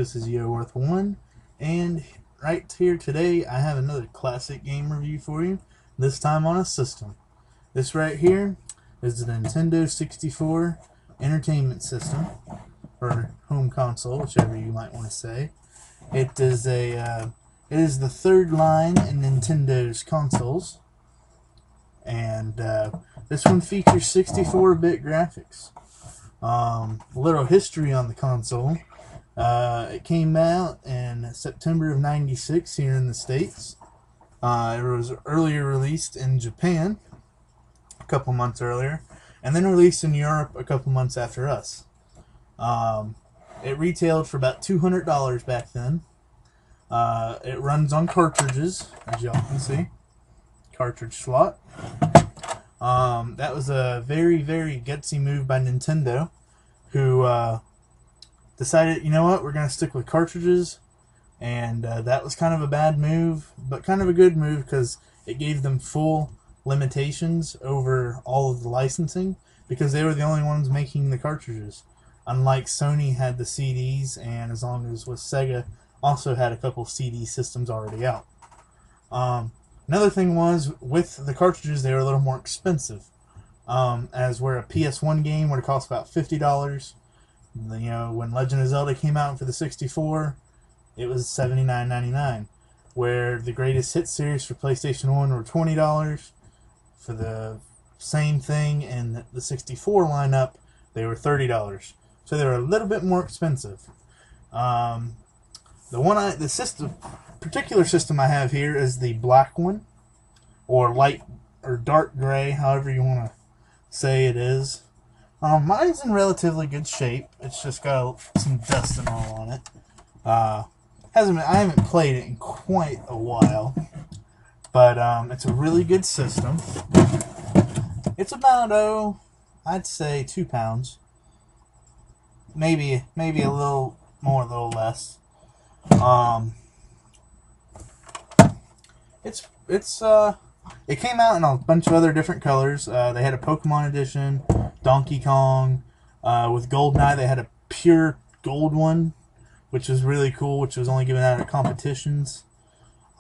this is YoWorth1, and right here today I have another classic game review for you, this time on a system. This right here is the Nintendo 64 Entertainment System, or home console, whichever you might want to say. It is the third line in Nintendo's consoles, and this one features 64-bit graphics. A little history on the console. It came out in September of '96 here in the States. It was earlier released in Japan a couple months earlier, and then released in Europe a couple months after us. It retailed for about $200 back then. It runs on cartridges, as y'all can see. Cartridge slot. That was a very, very gutsy move by Nintendo, who decided, you know what, we're going to stick with cartridges. And that was kind of a bad move, but kind of a good move because it gave them full limitations over all of the licensing, because they were the only ones making the cartridges. Unlike Sony had the CDs, and as long as with Sega also had a couple CD systems already out. Another thing was, with the cartridges, they were a little more expensive. As where a PS1 game would have cost about $50. You know, when Legend of Zelda came out for the 64, it was $79.99. Where the greatest hit series for PlayStation 1 were $20. For the same thing in the 64 lineup, they were $30. So they were a little bit more expensive. The particular system I have here is the black one, or light or dark gray, however you want to say it is. Mine's in relatively good shape. It's just got some dust and all on it. I haven't played it in quite a while, but it's a really good system. It's about I'd say 2 pounds, maybe a little more, a little less. It came out in a bunch of other different colors. They had a Pokemon edition, Donkey Kong. With GoldenEye, they had a pure gold one, which was really cool, which was only given out at competitions.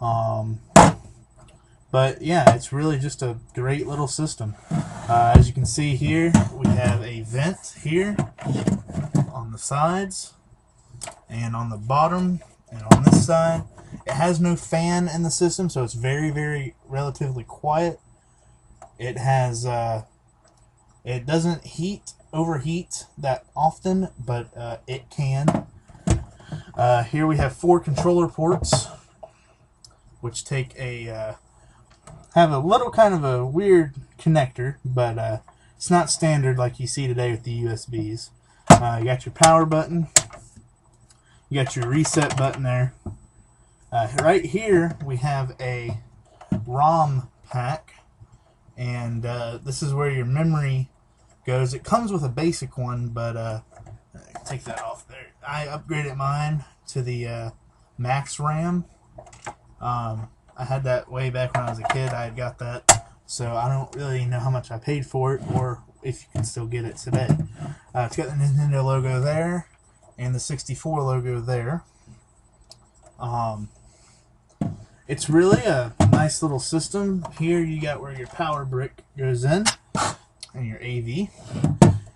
But yeah, it's really just a great little system. As you can see here, we have a vent here on the sides and on the bottom and on this side. It has no fan in the system, so it's very, very relatively quiet. It has it doesn't overheat that often, but it can. Here we have 4 controller ports, which take have a little kind of a weird connector, but it's not standard like you see today with the USBs. You got your power button. You got your reset button there. Right here we have a ROM pack, and this is where your memory goes. It comes with a basic one, but take that off there. I upgraded mine to the max RAM. I had that way back when I was a kid. I had got that, so I don't really know how much I paid for it, or if you can still get it today. It's got the Nintendo logo there, and the 64 logo there. It's really a nice little system. Here you got where your power brick goes in, and your AV.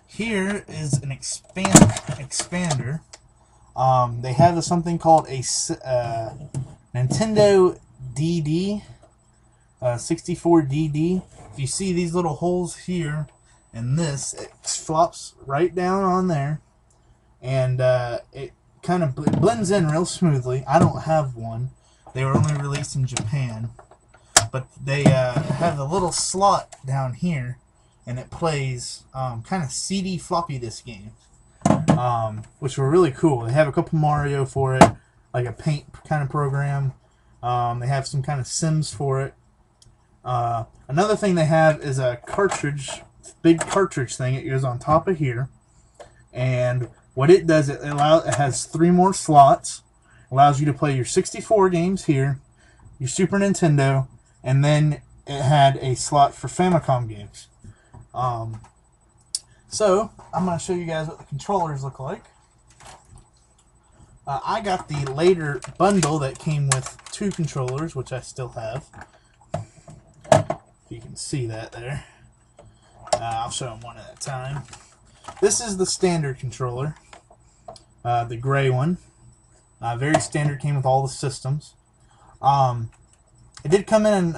Here is an expander. They have something called a Nintendo DD, 64 DD. If you see these little holes here and this, it flops right down on there, and it kind of blends in real smoothly. I don't have one. They were only released in Japan, but they have a little slot down here, and it plays kind of CD floppy disk games, which were really cool. They have a couple Mario for it, like a paint kind of program. They have some kind of Sims for it. Another thing they have is a cartridge, big cartridge thing. It goes on top of here, and what it does, it has 3 more slots. Allows you to play your 64 games here, your Super Nintendo, and then it had a slot for Famicom games. So I'm going to show you guys what the controllers look like. I got the later bundle that came with 2 controllers, which I still have. If you can see that there. I'll show them one at a time. This is the standard controller, the gray one. Very standard, came with all the systems. It did come in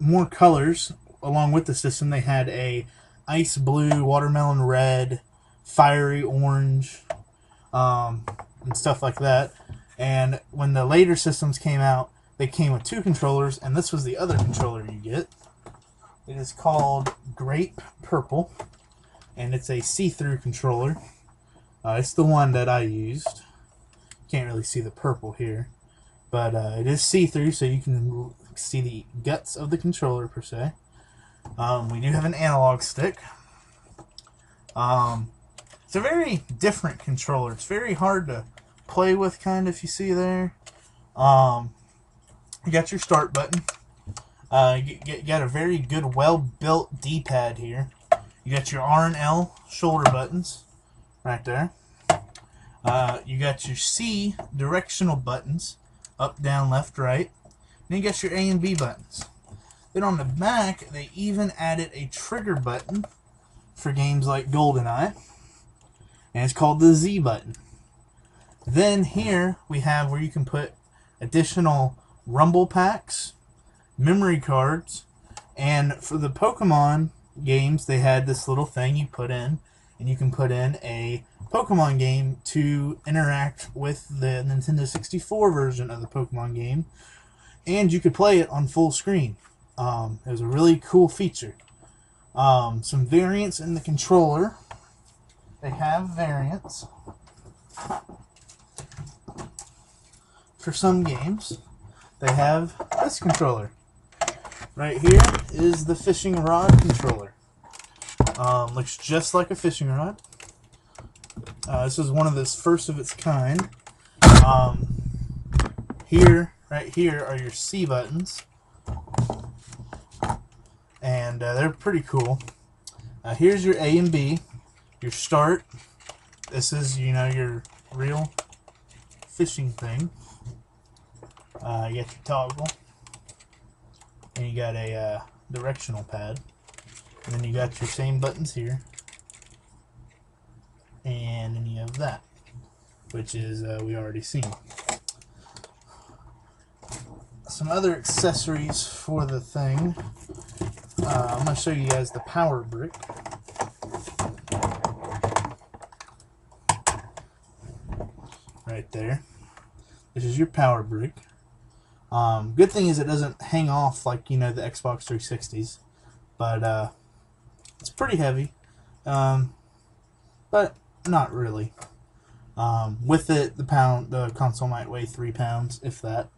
more colors along with the system. They had a ice blue, watermelon red, fiery orange, and stuff like that. And when the later systems came out, they came with 2 controllers, and this was the other controller you get. It is called Grape Purple, and it's a see-through controller. It's the one that I used. Can't really see the purple here, but it is see-through, so you can see the guts of the controller per se. We do have an analog stick. It's a very different controller. It's very hard to play with, kind of, if you see there. You got your start button. You got a very good, well-built D-pad here. You got your R and L shoulder buttons right there. You got your C directional buttons, up, down, left, right. Then you got your A and B buttons. Then on the back, they even added a trigger button for games like GoldenEye, and it's called the Z button. Then here we have where you can put additional rumble packs, memory cards, and for the Pokemon games, they had this little thing you put in, and you can put in a Pokemon game to interact with the Nintendo 64 version of the Pokemon game, and you could play it on full screen. It was a really cool feature. Some variants in the controller. They have variants for some games. They have this controller. Right here is the fishing rod controller. Looks just like a fishing rod. This is one of the first of its kind. Right here are your C buttons, and they're pretty cool. Here's your A and B, your start. This is, your real fishing thing. You got your toggle, and you got a directional pad, and then you got your same buttons here, and then you have that, which is we already seen. Some other accessories for the thing. I'm going to show you guys the power brick. Right there. This is your power brick. Good thing is it doesn't hang off like, the Xbox 360s. But it's pretty heavy. But not really. With it, the console might weigh 3 pounds, if that.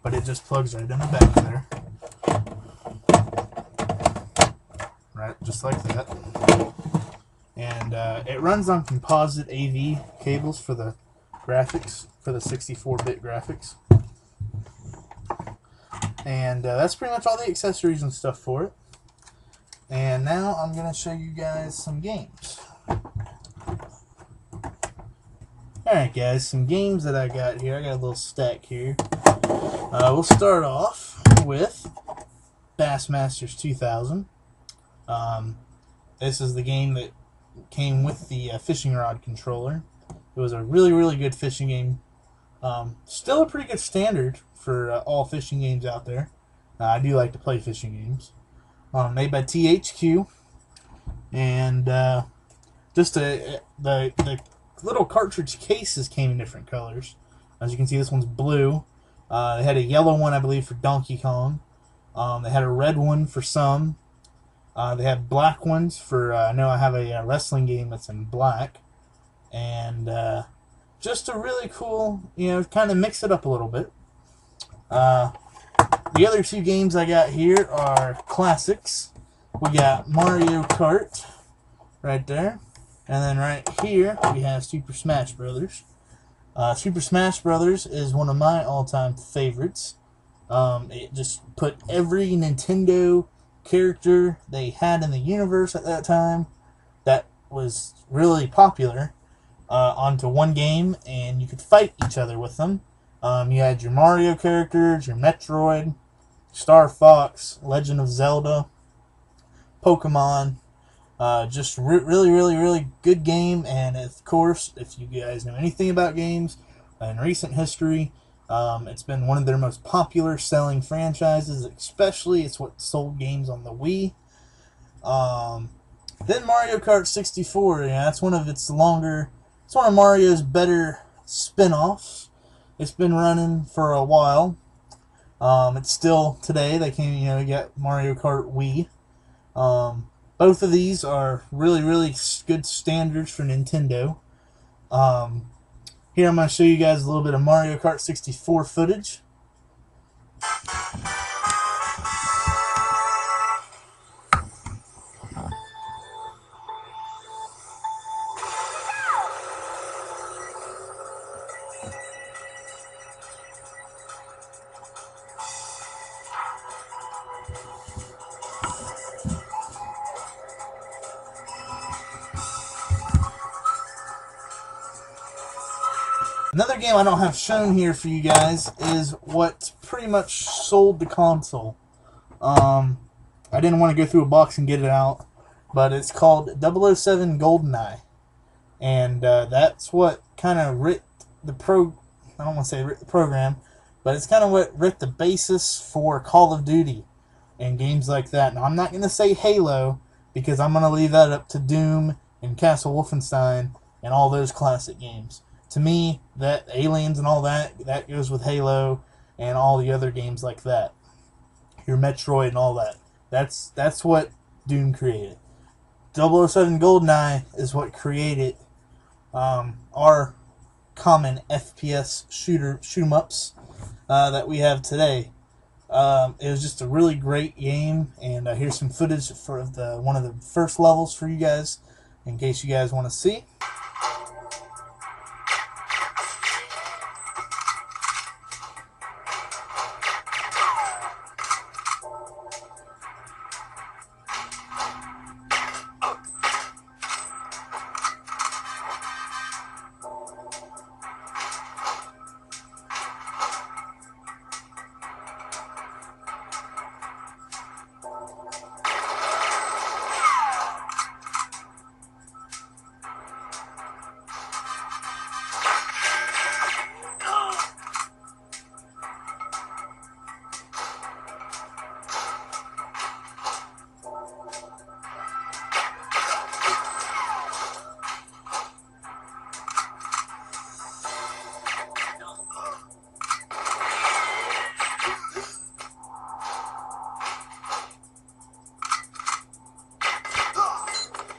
But it just plugs right in the back there. Right, just like that. And it runs on composite AV cables for the graphics, for the 64-bit graphics. And that's pretty much all the accessories and stuff for it. And now I'm going to show you guys some games. Alright guys, some games that I got here. I got a little stack here. We'll start off with Bassmasters 2000. This is the game that came with the fishing rod controller. It was a really, really good fishing game. Still a pretty good standard for all fishing games out there. I do like to play fishing games. Made by THQ. And just the little cartridge cases came in different colors. As you can see, this one's blue. They had a yellow one, I believe, for Donkey Kong. They had a red one for some. They have black ones for, I know I have a wrestling game that's in black. And just a really cool, kind of mix it up a little bit. The other 2 games I got here are classics. We got Mario Kart right there. And then right here we have Super Smash Brothers. Super Smash Brothers is one of my all-time favorites. It just put every Nintendo character they had in the universe at that time that was really popular onto one game, and you could fight each other with them. You had your Mario characters, your Metroid, Star Fox, Legend of Zelda, Pokemon. Just really, really, really good game. And of course, if you guys know anything about games in recent history, it's been one of their most popular selling franchises. Especially, it's what sold games on the Wii. Then Mario Kart 64. Yeah, that's one of its longer. It's one of Mario's better spin-offs. It's been running for a while. It's still today. They came, you got Mario Kart Wii. Both of these are really, really good standards for Nintendo. Here I'm going to show you guys a little bit of Mario Kart 64 footage. Another game I don't have shown here for you guys is what pretty much sold the console. I didn't want to go through a box and get it out, but it's called 007 GoldenEye. And that's what kind of writ the I don't want to say writ the program, but it's kind of what writ the basis for Call of Duty and games like that. Now, I'm not going to say Halo, because I'm going to leave that up to Doom and Castle Wolfenstein and all those classic games. To me, that Aliens and all that goes with Halo and all the other games like that. Your Metroid and all that. That's what Doom created. 007 GoldenEye is what created our common FPS shoot-em-ups that we have today. It was just a really great game, and here's some footage for one of the first levels for you guys, in case you guys want to see.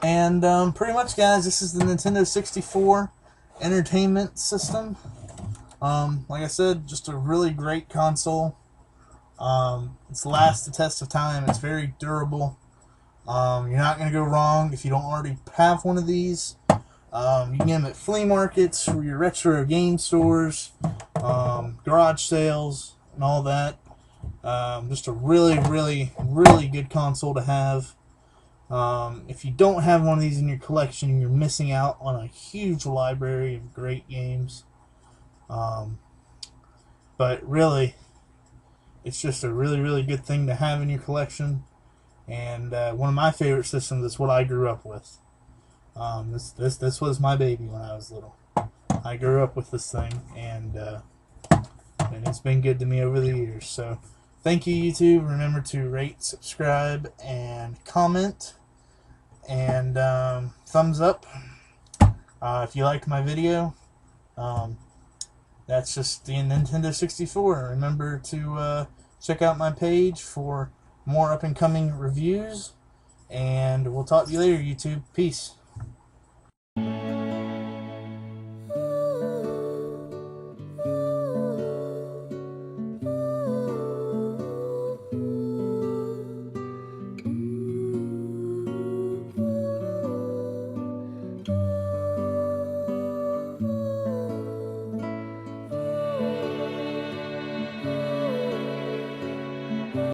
And pretty much, guys, this is the Nintendo 64 entertainment system. Like I said, just a really great console. It's last the test of time. It's very durable. You're not going to go wrong if you don't already have one of these. You can get them at flea markets, or your retro game stores, garage sales, and all that. Just a really, really, really good console to have. If you don't have one of these in your collection, you're missing out on a huge library of great games. But really, it's just a really, really good thing to have in your collection. And one of my favorite systems is what I grew up with. This was my baby when I was little. I grew up with this thing, and it's been good to me over the years. So, thank you, YouTube. Remember to rate, subscribe, and comment. And thumbs up if you liked my video. That's just the Nintendo 64. Remember to check out my page for more up-and-coming reviews. And we'll talk to you later, YouTube. Peace.